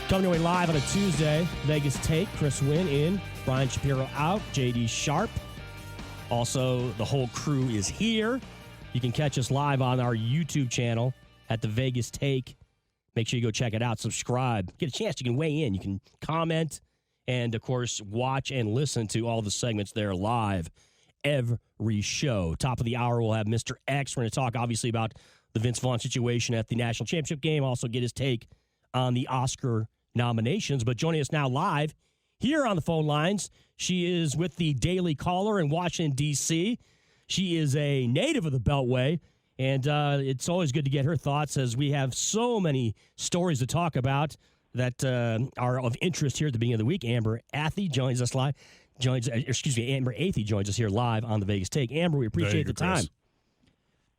Coming your way live on a Tuesday, Vegas Take. Chris Wynn in, Brian Shapiro out, JD Sharp. Also, the whole crew is here. You can catch us live on our YouTube channel at the Vegas Take. Make sure you go check it out. Subscribe. Get a chance. You can weigh in. You can comment. And, of course, watch and listen to all the segments there live every show. Top of the hour, we'll have Mr. X. We're going to talk, obviously, about the Vince Vaughn situation at the National Championship game. Also get his take on the Oscar nominations. But joining us now live here on the phone lines, she is with the Daily Caller in Washington, D.C. She is a native of the Beltway, and it's always good to get her thoughts as we have so many stories to talk about that are of interest here at the beginning of the week. Amber Athey joins us live. Amber Athey joins us here live on the Vegas Take. Amber, we appreciate the time.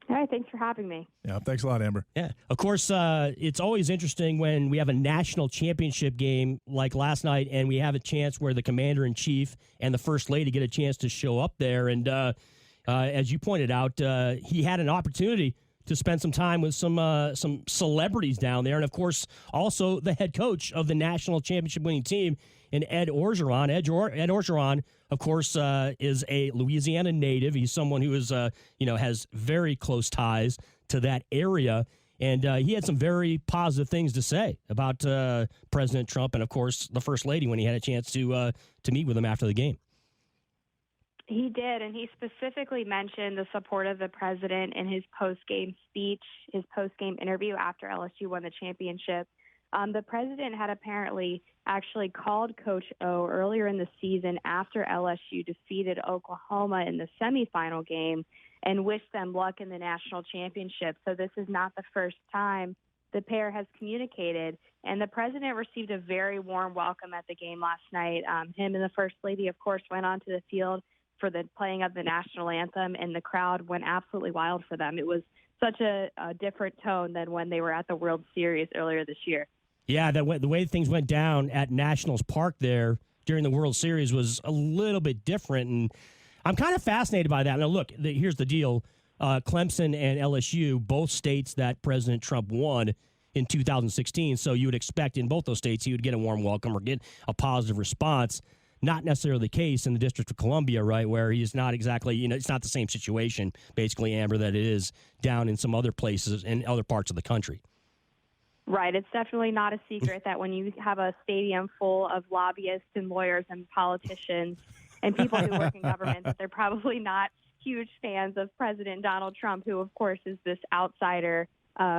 Hey, thanks for having me. Yeah, thanks a lot, Amber. Yeah, of course, it's always interesting when we have a national championship game like last night and we have a chance where the commander-in-chief and the first lady get a chance to show up there. And as you pointed out, he had an opportunity to spend some time with some celebrities down there. And, of course, also the head coach of the national championship winning team in Ed Orgeron. Ed Orgeron, of course, is a Louisiana native. He's someone who is, has very close ties to that area. And he had some very positive things to say about President Trump and, of course, the First Lady when he had a chance to meet with him after the game. He did, and he specifically mentioned the support of the president in his post-game speech, his post-game interview after LSU won the championship. The president had apparently actually called Coach O earlier in the season after LSU defeated Oklahoma in the semifinal game and wished them luck in the national championship. So this is not the first time the pair has communicated, and the president received a very warm welcome at the game last night. Him and the First Lady, of course, went onto the field for the playing of the national anthem, and the crowd went absolutely wild for them. It was such a different tone than when they were at the World Series earlier this year. Yeah, the way things went down at Nationals Park there during the World Series was a little bit different, and I'm kind of fascinated by that. Now, look, here's the deal. Clemson and LSU, both states that President Trump won in 2016, so you would expect in both those states he would get a warm welcome or get a positive response. Not necessarily the case in the District of Columbia, right, where he's not exactly, it's not the same situation, basically, Amber, that it is down in some other places in other parts of the country. Right. It's definitely not a secret that when you have a stadium full of lobbyists and lawyers and politicians and people who work in government, that they're probably not huge fans of President Donald Trump, who, of course, is this outsider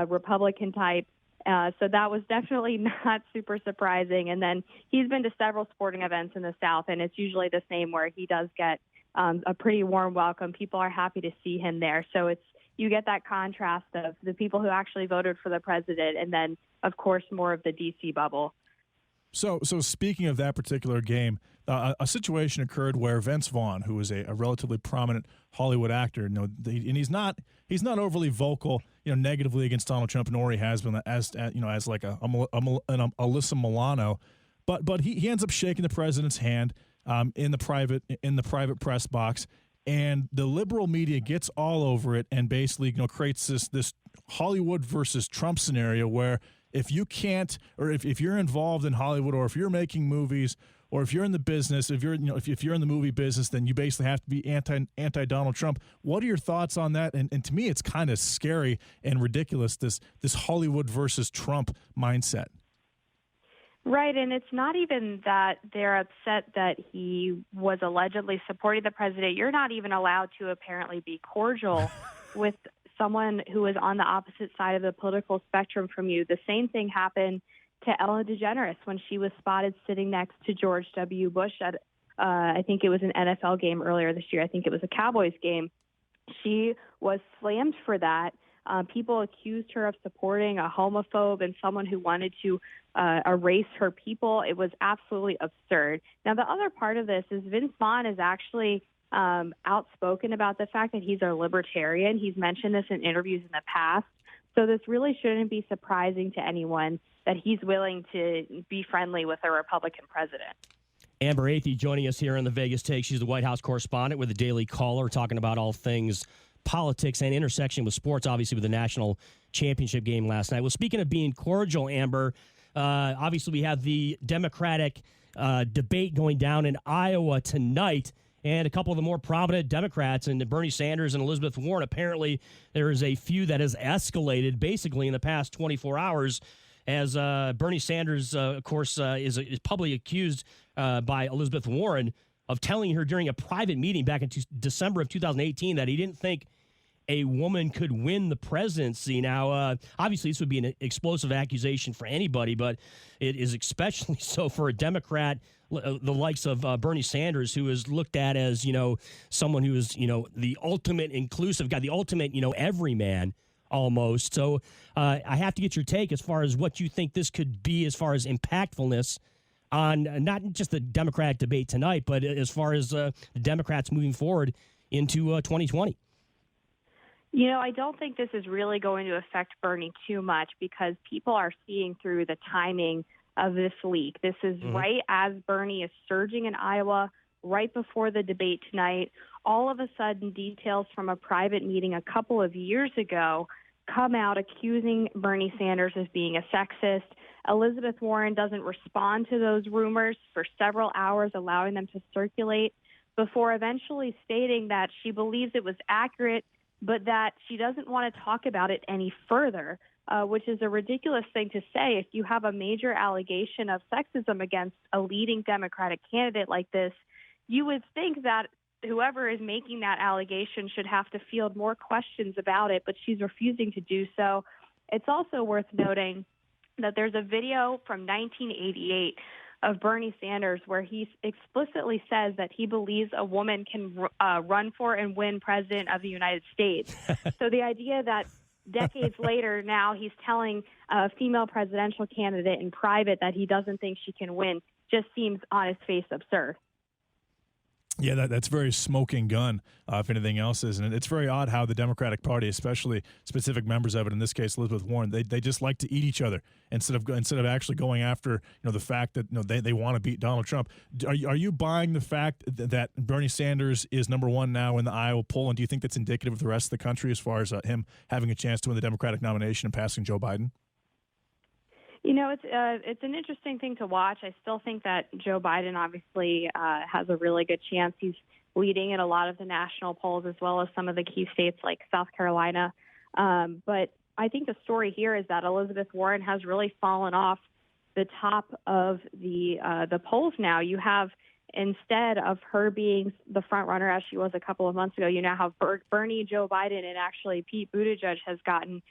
Republican type. So that was definitely not super surprising. And then he's been to several sporting events in the South, and it's usually the same where he does get a pretty warm welcome. People are happy to see him there. So you get that contrast of the people who actually voted for the president and then, of course, more of the D.C. bubble. So speaking of that particular game, a situation occurred where Vince Vaughn, who is a relatively prominent Hollywood actor, and he's not overly vocal, negatively against Donald Trump, nor he has been as like an Alyssa Milano, but he ends up shaking the president's hand in the private press box, and the liberal media gets all over it and basically creates this Hollywood versus Trump scenario where if you can't, or if you're involved in Hollywood, or if you're making movies, or if you're in the business, if you're in the movie business, then you basically have to be anti Donald Trump. What are your thoughts on that? And to me, it's kind of scary and ridiculous, this Hollywood versus Trump mindset. Right, and it's not even that they're upset that he was allegedly supporting the president. You're not even allowed to apparently be cordial with someone who is on the opposite side of the political spectrum from you. The same thing happened to Ellen DeGeneres when she was spotted sitting next to George W. Bush at, I think it was an NFL game earlier this year. I think it was a Cowboys game. She was slammed for that. People accused her of supporting a homophobe and someone who wanted to erase her people. It was absolutely absurd. Now, the other part of this is Vince Vaughn is actually outspoken about the fact that he's a libertarian. He's mentioned this in interviews in the past. So this really shouldn't be surprising to anyone that he's willing to be friendly with a Republican president. Amber Athey joining us here on the Vegas Take. She's the White House correspondent with the Daily Caller, talking about all things politics and intersection with sports, obviously with the national championship game last night. Well, speaking of being cordial, Amber, Obviously, we have the Democratic debate going down in Iowa tonight. And a couple of the more prominent Democrats, and Bernie Sanders and Elizabeth Warren, apparently there is a feud that has escalated basically in the past 24 hours as Bernie Sanders, of course, is publicly accused by Elizabeth Warren of telling her during a private meeting back in December of 2018 that he didn't think a woman could win the presidency. Now, obviously, this would be an explosive accusation for anybody, but it is especially so for a Democrat, the likes of Bernie Sanders, who is looked at as, someone who is, the ultimate inclusive guy, the ultimate, everyman almost. So I have to get your take as far as what you think this could be as far as impactfulness on not just the Democratic debate tonight, but as far as the Democrats moving forward into 2020. I don't think this is really going to affect Bernie too much because people are seeing through the timing of this leak. This is right as Bernie is surging in Iowa, right before the debate tonight. All of a sudden, details from a private meeting a couple of years ago come out accusing Bernie Sanders of being a sexist. Elizabeth Warren doesn't respond to those rumors for several hours, allowing them to circulate before eventually stating that she believes it was accurate, but that she doesn't want to talk about it any further, which is a ridiculous thing to say. If you have a major allegation of sexism against a leading Democratic candidate like this, you would think that whoever is making that allegation should have to field more questions about it, but she's refusing to do so. It's also worth noting that there's a video from 1988 of Bernie Sanders where he explicitly says that he believes a woman can run for and win president of the United States. So the idea that decades later now he's telling a female presidential candidate in private that he doesn't think she can win just seems on its face absurd. Yeah, that's very smoking gun, if anything else is. And it's very odd how the Democratic Party, especially specific members of it, in this case Elizabeth Warren, they just like to eat each other instead of actually going after the fact that they want to beat Donald Trump. Are you buying the fact that Bernie Sanders is number one now in the Iowa poll, and do you think that's indicative of the rest of the country as far as him having a chance to win the Democratic nomination and passing Joe Biden? It's an interesting thing to watch. I still think that Joe Biden obviously has a really good chance. He's leading in a lot of the national polls as well as some of the key states like South Carolina. But I think the story here is that Elizabeth Warren has really fallen off the top of the polls now. You have, instead of her being the front runner as she was a couple of months ago, you now have Bernie, Joe Biden, and actually Pete Buttigieg has gotten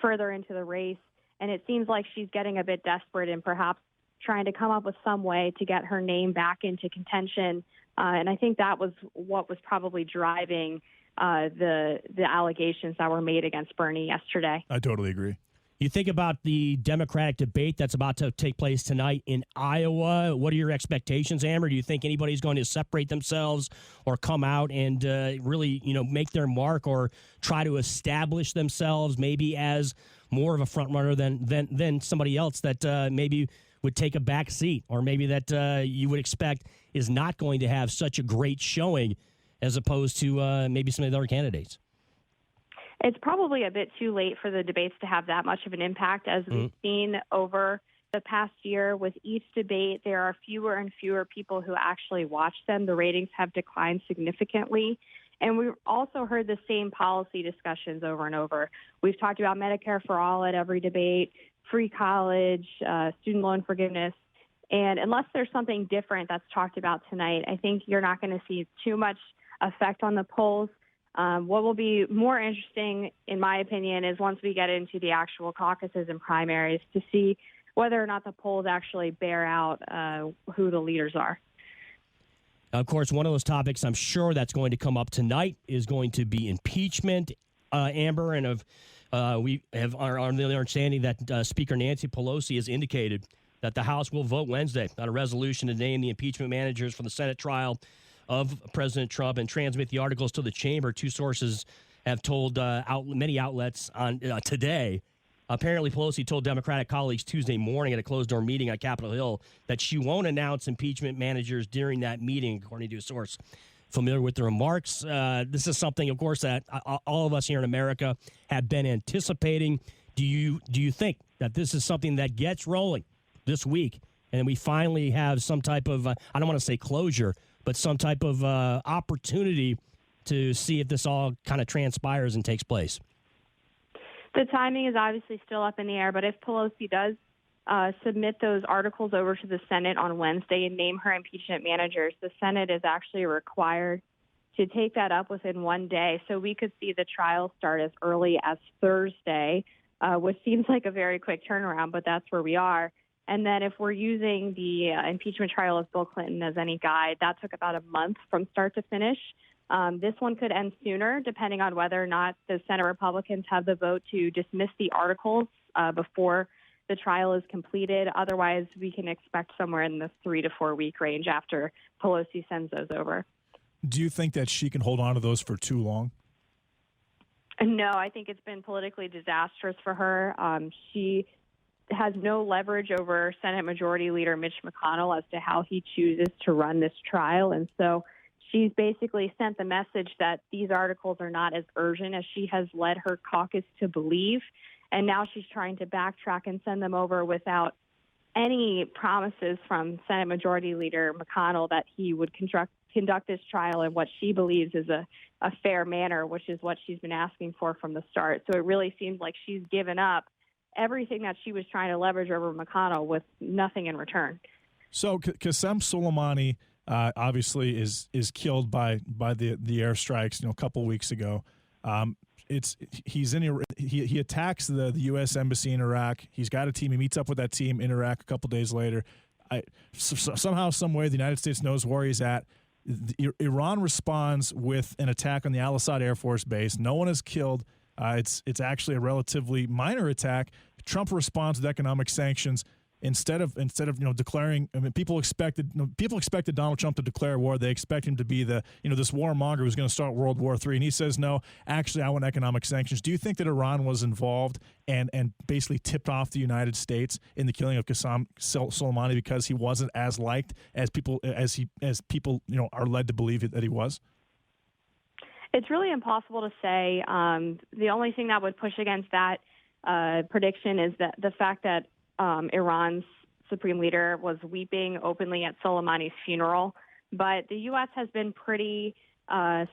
further into the race. And it seems like she's getting a bit desperate and perhaps trying to come up with some way to get her name back into contention. And I think that was what was probably driving the allegations that were made against Bernie yesterday. I totally agree. You think about the Democratic debate that's about to take place tonight in Iowa. What are your expectations, Amber? Do you think anybody's going to separate themselves or come out and really, make their mark or try to establish themselves maybe as more of a front runner than somebody else that maybe would take a back seat, or maybe that you would expect is not going to have such a great showing as opposed to maybe some of the other candidates? It's probably a bit too late for the debates to have that much of an impact. As we've seen over the past year with each debate, there are fewer and fewer people who actually watch them. The ratings have declined significantly. And we've also heard the same policy discussions over and over. We've talked about Medicare for all at every debate, free college, student loan forgiveness. And unless there's something different that's talked about tonight, I think you're not going to see too much effect on the polls. What will be more interesting, in my opinion, is once we get into the actual caucuses and primaries to see whether or not the polls actually bear out who the leaders are. Of course, one of those topics I'm sure that's going to come up tonight is going to be impeachment, Amber. And we have our understanding that Speaker Nancy Pelosi has indicated that the House will vote Wednesday on a resolution to name the impeachment managers for the Senate trial of President Trump and transmit the articles to the chamber. Two sources have told many outlets on today. Apparently, Pelosi told Democratic colleagues Tuesday morning at a closed-door meeting on Capitol Hill that she won't announce impeachment managers during that meeting, according to a source familiar with the remarks. This is something, of course, that all of us here in America have been anticipating. Do you think that this is something that gets rolling this week, and we finally have some type of, I don't want to say closure, but some type of opportunity to see if this all kind of transpires and takes place? The timing is obviously still up in the air, but if Pelosi does submit those articles over to the Senate on Wednesday and name her impeachment managers, the Senate is actually required to take that up within 1 day. So we could see the trial start as early as Thursday, which seems like a very quick turnaround, but that's where we are. And then if we're using the impeachment trial of Bill Clinton as any guide, that took about a month from start to finish. This one could end sooner, depending on whether or not the Senate Republicans have the vote to dismiss the articles before the trial is completed. Otherwise, we can expect somewhere in the 3 to 4 week range after Pelosi sends those over. Do you think that she can hold on to those for too long? No, I think it's been politically disastrous for her. She has no leverage over Senate Majority Leader Mitch McConnell as to how he chooses to run this trial. And so she's basically sent the message that these articles are not as urgent as she has led her caucus to believe. And now she's trying to backtrack and send them over without any promises from Senate Majority Leader McConnell that he would conduct this trial in what she believes is a fair manner, which is what she's been asking for from the start. So it really seems like she's given up everything that she was trying to leverage over McConnell with nothing in return. So Qasem Soleimani obviously is killed by the airstrikes, a couple weeks ago. He attacks the U.S. embassy in Iraq. He's got a team. He meets up with that team in Iraq a couple days later. Somehow, some way, the United States knows where he's at. Iran responds with an attack on the Al-Assad Air Force Base. No one is killed. It's actually a relatively minor attack. Trump responds with economic sanctions instead of declaring. I mean, people expected Donald Trump to declare war. They expect him to be this warmonger who's going to start World War III, and he says no. Actually, I want economic sanctions. Do you think that Iran was involved and basically tipped off the United States in the killing of Qasem Soleimani because he wasn't as liked as people are led to believe that he was? It's really impossible to say. The only thing that would push against that prediction is that the fact that Iran's supreme leader was weeping openly at Soleimani's funeral. But the U.S. has been pretty not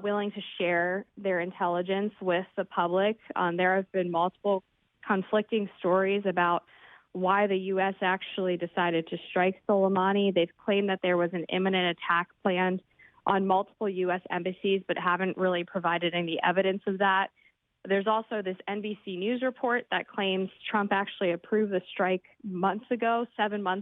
willing to share their intelligence with the public. There have been multiple conflicting stories about why the U.S. actually decided to strike Soleimani. They've claimed that there was an imminent attack planned on multiple U.S. embassies, but haven't really provided any evidence of that. There's also this NBC News report that claims Trump actually approved the strike 7 months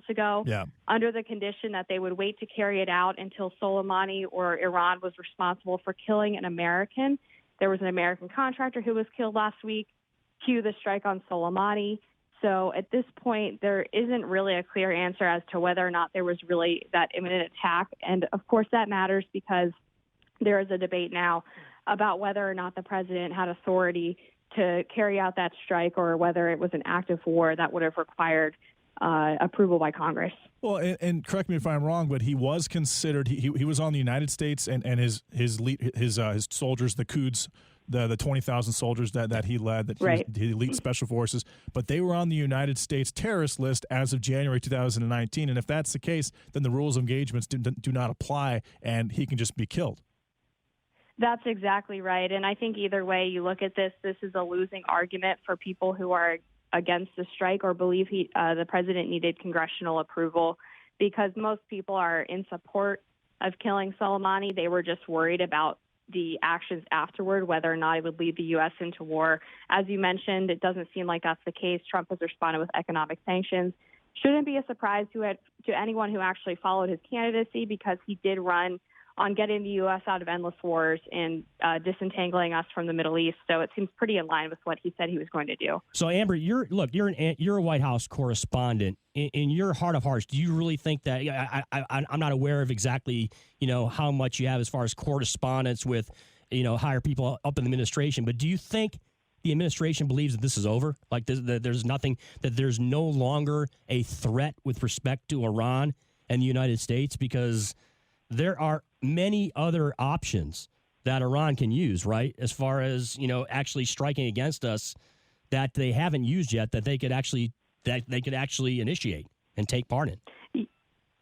ago, under the condition that they would wait to carry it out until Soleimani or Iran was responsible for killing an American. There was an American contractor who was killed last week. Cue the strike on Soleimani. So at this point, there isn't really a clear answer as to whether or not there was really that imminent attack. And, of course, that matters because there is a debate now about whether or not the president had authority to carry out that strike or whether it was an act of war that would have required approval by Congress. Well, and correct me if I'm wrong, but he was considered. He was on the United States and his soldiers, the Quds, the 20,000 soldiers that he led, the elite special forces, but they were on the United States terrorist list as of January 2019. And if that's the case, then the rules of engagements do not apply, and he can just be killed. That's exactly right. And I think either way you look at this is a losing argument for people who are against the strike or believe the president needed congressional approval, because most people are in support of killing Soleimani. They were just worried about the actions afterward, whether or not it would lead the U.S. into war. As you mentioned, it doesn't seem like that's the case. Trump has responded with economic sanctions. Shouldn't be a surprise to anyone who actually followed his candidacy, because he did run on getting the U.S. out of endless wars and disentangling us from the Middle East. So it seems pretty in line with what he said he was going to do. So, Amber, you're a White House correspondent. In your heart of hearts, do you really think that I'm not aware of exactly, how much you have as far as correspondence with, higher people up in the administration, but do you think the administration believes that this is over? Like that there's no longer a threat with respect to Iran and the United States? Because there are many other options that Iran can use, right? As far as, actually striking against us that they haven't used yet, that they could actually that they could actually initiate and take part in.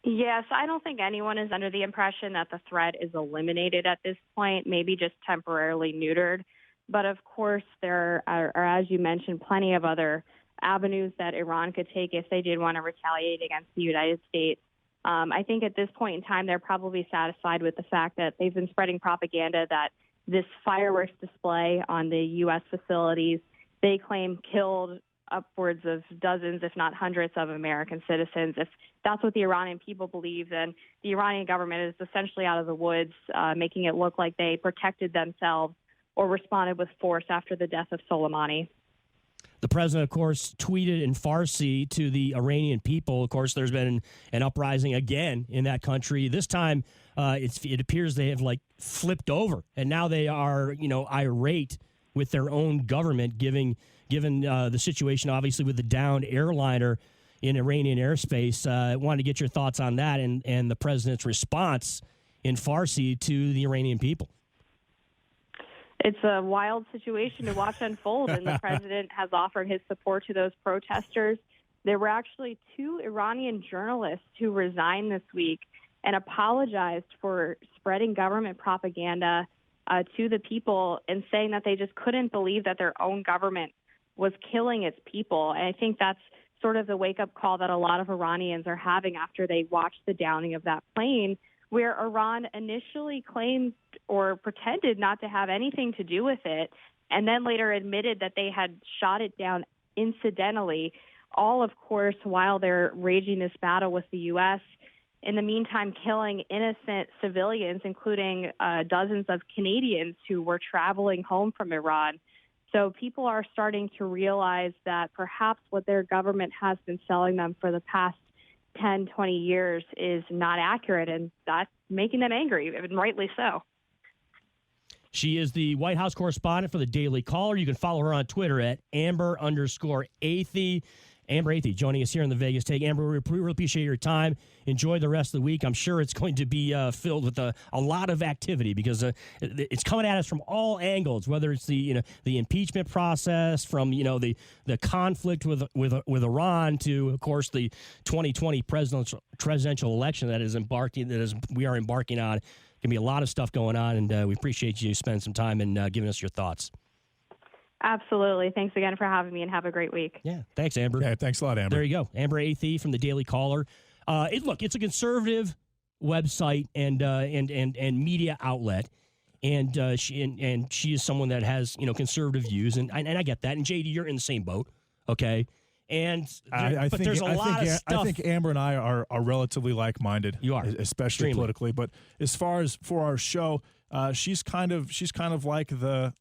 Yes, I don't think anyone is under the impression that the threat is eliminated at this point, maybe just temporarily neutered. But of course, there are, as you mentioned, plenty of other avenues that Iran could take if they did want to retaliate against the United States. I think at this point in time, they're probably satisfied with the fact that they've been spreading propaganda that this fireworks display on the U.S. facilities, they claim killed upwards of dozens, if not hundreds, of American citizens. If that's what the Iranian people believe, then the Iranian government is essentially out of the woods, making it look like they protected themselves or responded with force after the death of Soleimani. The president, of course, tweeted in Farsi to the Iranian people. Of course, there's been an uprising again in that country. This time, it appears they have flipped over, and now they are, irate with their own government, given the situation, obviously, with the downed airliner in Iranian airspace. I wanted to get your thoughts on that and the president's response in Farsi to the Iranian people. It's a wild situation to watch unfold, and the president has offered his support to those protesters. There were actually 2 Iranian journalists who resigned this week and apologized for spreading government propaganda to the people and saying that they just couldn't believe that their own government was killing its people. And I think that's sort of the wake-up call that a lot of Iranians are having after they watched the downing of that plane, where Iran initially claimed or pretended not to have anything to do with it, and then later admitted that they had shot it down incidentally, all, of course, while they're raging this battle with the U.S., in the meantime killing innocent civilians, including dozens of Canadians who were traveling home from Iran. So people are starting to realize that perhaps what their government has been selling them for the past 10, 20 years is not accurate, and that's making them angry, and rightly so. She is the White House correspondent for the Daily Caller. You can follow her on Twitter at Amber_Athey. Amber Athey joining us here in the Vegas Take. Amber, we really appreciate your time. Enjoy the rest of the week. I'm sure it's going to be filled with a lot of activity because it's coming at us from all angles, whether it's the impeachment process, from the conflict with Iran to, of course, the 2020 presidential election we are embarking on. Going to be a lot of stuff going on, and we appreciate you spending some time and giving us your thoughts. Absolutely. Thanks again for having me, and have a great week. Yeah. Thanks, Amber. Yeah, thanks a lot, Amber. There you go. Amber Athey from the Daily Caller. It's a conservative website and media outlet, and she is someone that has conservative views, and I get that. And JD, you're in the same boat, okay? And there's a lot of stuff. I think Amber and I are relatively like-minded. You are, especially extremely politically. But as far as for our show, she's kind of like the.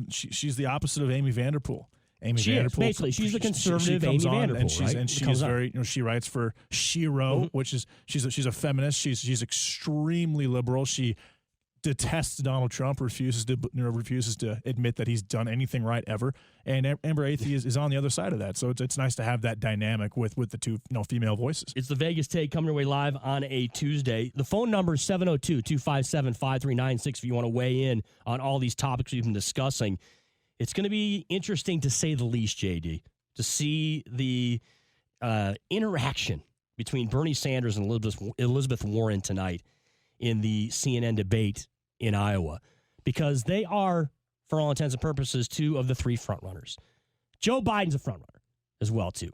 She's the opposite of Amy Vanderpool. Basically, she's the conservative Amy Vanderpool, and she's very. She writes for Shapiro, which is she's a feminist. She's extremely liberal. She detests Donald Trump. Refuses to admit that he's done anything right ever. And Amber Athey is on the other side of that. So it's nice to have that dynamic with the two female voices. It's the Vegas Take coming your way live on a Tuesday. The phone number is 702-257-5396 if you want to weigh in on all these topics we've been discussing. It's going to be interesting, to say the least, JD, to see the interaction between Bernie Sanders and Elizabeth Warren tonight in the CNN debate in Iowa, because they are, for all intents and purposes, 2 of the 3 frontrunners. Joe Biden's a frontrunner as well, too.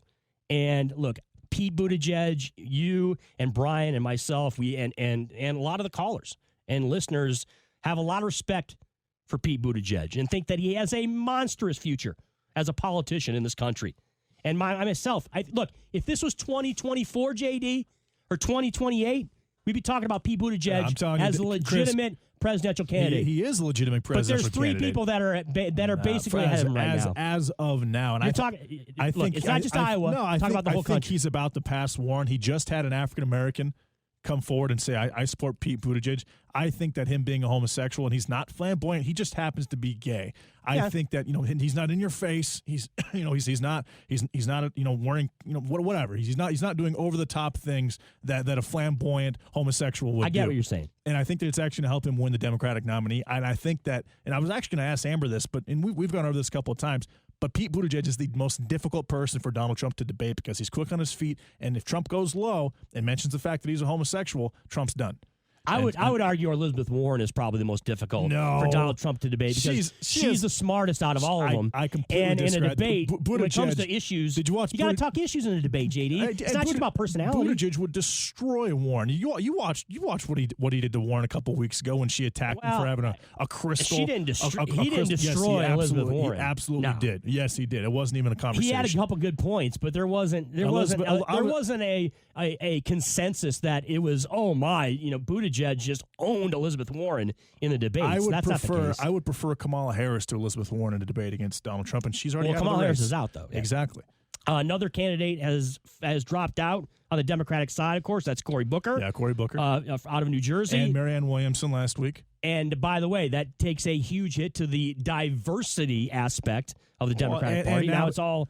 And look, Pete Buttigieg, you and Brian and myself, and a lot of the callers and listeners have a lot of respect for Pete Buttigieg and think that he has a monstrous future as a politician in this country. And myself, look, if this was 2024, JD, or 2028, we'd be talking about Pete Buttigieg as a legitimate presidential candidate. He is a legitimate presidential candidate. But there's 3 people that are basically ahead of him right now. As of now. And look, it's not just Iowa. No, I talk about the whole country. I think he's about to pass Warren. He just had an African-American come forward and say, I support Pete Buttigieg. I think that him being a homosexual, and he's not flamboyant, he just happens to be gay. I think that, he's not in your face. He's not wearing, whatever. He's not doing over the top things that a flamboyant homosexual would do. I get what you're saying. And I think that it's actually going to help him win the Democratic nominee. And I think that, and I was actually going to ask Amber this, but we've gone over this a couple of times, But Pete Buttigieg is the most difficult person for Donald Trump to debate because he's quick on his feet, and if Trump goes low and mentions the fact that he's a homosexual, Trump's done. I would argue Elizabeth Warren is probably the most difficult for Donald Trump to debate because she's the smartest out of all of them. I completely and disagree. in a debate, when it comes to issues, you got to talk issues in a debate, JD. It's not just about personality. Buttigieg would destroy Warren. You watched what he did to Warren a couple weeks ago when she attacked him for having a crystal. She didn't destroy. He didn't destroy Elizabeth Warren. He absolutely did. Yes, he did. It wasn't even a conversation. He had a couple good points, but there wasn't a consensus that it was Buttigieg just owned Elizabeth Warren in the debates. That's not the case. I would prefer Kamala Harris to Elizabeth Warren in a debate against Donald Trump, and she's already out of the race. Kamala Harris is out, though. Yeah. Exactly. Another candidate has dropped out on the Democratic side, of course. That's Cory Booker. Yeah, Cory Booker. Out of New Jersey. And Marianne Williamson last week. And by the way, that takes a huge hit to the diversity aspect of the Democratic Party. Now it's a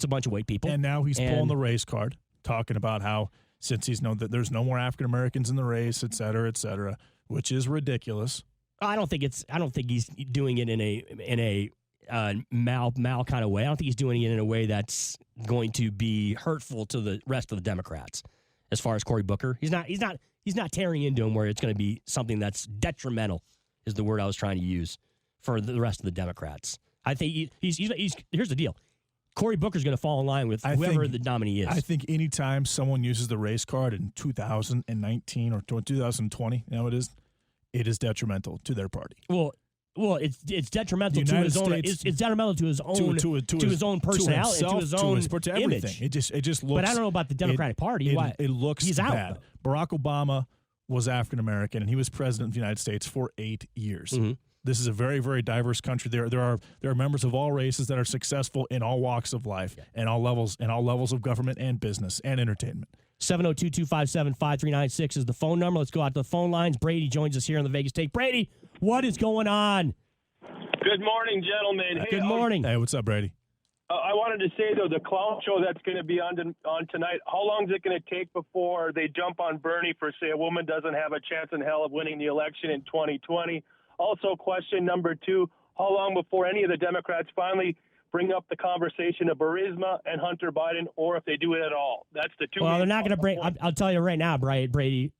bunch of white people. And now he's pulling the race card, talking about how since he's known that there's no more African Americans in the race, et cetera, which is ridiculous. I don't think he's doing it in a mal kind of way. I don't think he's doing it in a way that's going to be hurtful to the rest of the Democrats. As far as Cory Booker, he's not tearing into him where it's going to be something that's detrimental. Is the word I was trying to use for the rest of the Democrats. I think he's here's the deal. Cory Booker's going to fall in line with whoever the nominee is. I think anytime someone uses the race card in 2019 or 2020, it is detrimental to their party. Well, it's detrimental to his own. It's detrimental to his own to his own personality, to his own image. It just looks. But I don't know about the Democratic Party. It looks he's bad. out. Barack Obama was African American, and he was president of the United States for 8 years. Mm-hmm. This is a very, very diverse country. There are members of all races that are successful in all walks of life and all levels of government and business and entertainment. 702-257-5396 is the phone number. Let's go out to the phone lines. Brady joins us here on the Vegas Take. Brady, what is going on? Good morning, gentlemen. Hey, good morning. Hey, what's up, Brady? I wanted to say, though, the clown show that's going to be on tonight, how long is it going to take before they jump on Bernie for, say, a woman doesn't have a chance in hell of winning the election in 2020? Also, question number 2, how long before any of the Democrats finally bring up the conversation of Burisma and Hunter Biden, or if they do it at all? That's the two. Well, they're not going to bring. I'll tell you right now, Brady.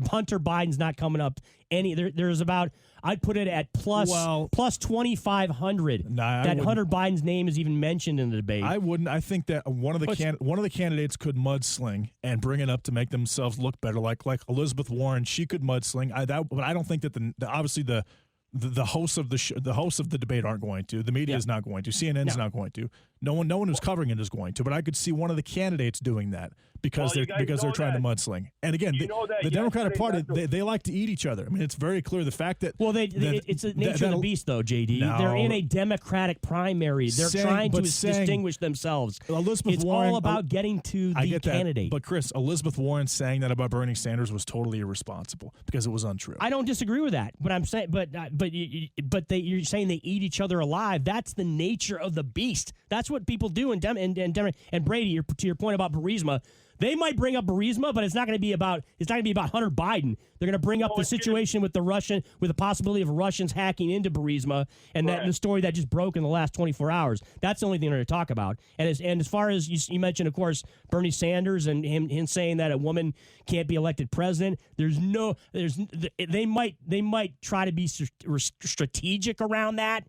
Hunter Biden's not coming up any. There's about. I'd put it at plus 2,500. That Hunter Biden's name is even mentioned in the debate. I wouldn't. I think that one of the candidates could mudsling and bring it up to make themselves look better. Like Elizabeth Warren, she could mudsling. But I don't think that obviously the hosts of the debate aren't going to. The media is not going to. CNN's not going to. No one who's covering it is going to. But I could see one of the candidates doing that because they're trying to mudsling. And again, the Democratic Party they like to eat each other. I mean, it's very clear the fact that it's the nature of the beast, though, JD. No, they're in a Democratic primary. They're trying to distinguish themselves. It's all about getting to the candidate. But Chris, Elizabeth Warren saying that about Bernie Sanders was totally irresponsible because it was untrue. I don't disagree with that. But I'm saying, you're saying they eat each other alive. That's the nature of the beast. That's what people do. And Brady, to your point about Burisma, they might bring up Burisma, but it's not going to be about Hunter Biden. They're going to bring up the situation with the possibility of Russians hacking into Burisma, and the story that just broke in the last 24 hours. That's the only thing they're going to talk about. And as far as you mentioned, of course, Bernie Sanders and him saying that a woman can't be elected president. They might try to be strategic around that,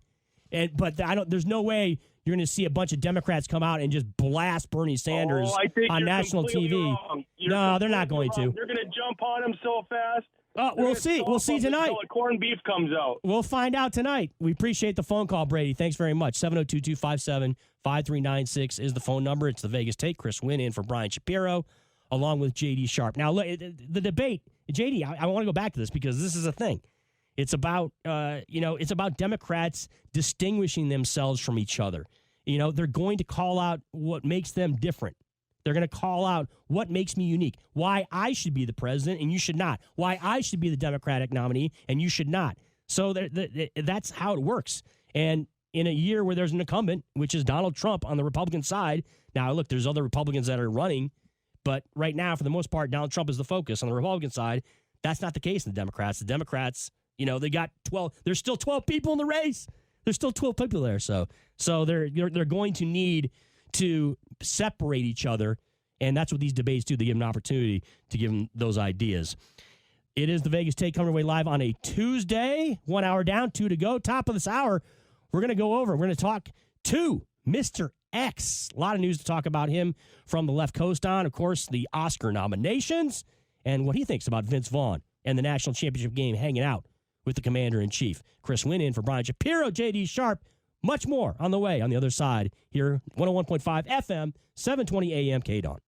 but there's no way you're going to see a bunch of Democrats come out and just blast Bernie Sanders on national TV. No, they're not going to. They're going to jump on him so fast. We'll see. We'll see tonight. Until the corned beef comes out. We'll find out tonight. We appreciate the phone call, Brady. Thanks very much. 702-257-5396 is the phone number. It's the Vegas Take. Chris Wynn in for Brian Shapiro, along with J.D. Sharp. Now, look, the debate, J.D., I want to go back to this because this is a thing. It's about, it's about Democrats distinguishing themselves from each other. They're going to call out what makes them different. They're going to call out what makes me unique, why I should be the president and you should not, why I should be the Democratic nominee and you should not. So that's how it works. And in a year where there's an incumbent, which is Donald Trump on the Republican side, now, look, there's other Republicans that are running, but right now, for the most part, Donald Trump is the focus on the Republican side. That's not the case in the Democrats. The Democrats, they got 12. There's still 12 people in the race. There's still 12 people there, so they're going to need to separate each other, and that's what these debates do. They give them an opportunity to give them those ideas. It is the Vegas Take coming away live on a Tuesday. 1 hour down, 2 to go. Top of this hour, we're going to talk to Mr. X. A lot of news to talk about him from the left coast on. Of course, the Oscar nominations and what he thinks about Vince Vaughn and the national championship game hanging out with the commander-in-chief. Chris Wynn in for Brian Shapiro, J.D. Sharp. Much more on the way on the other side here, 101.5 FM, 720 AM, KDAWN.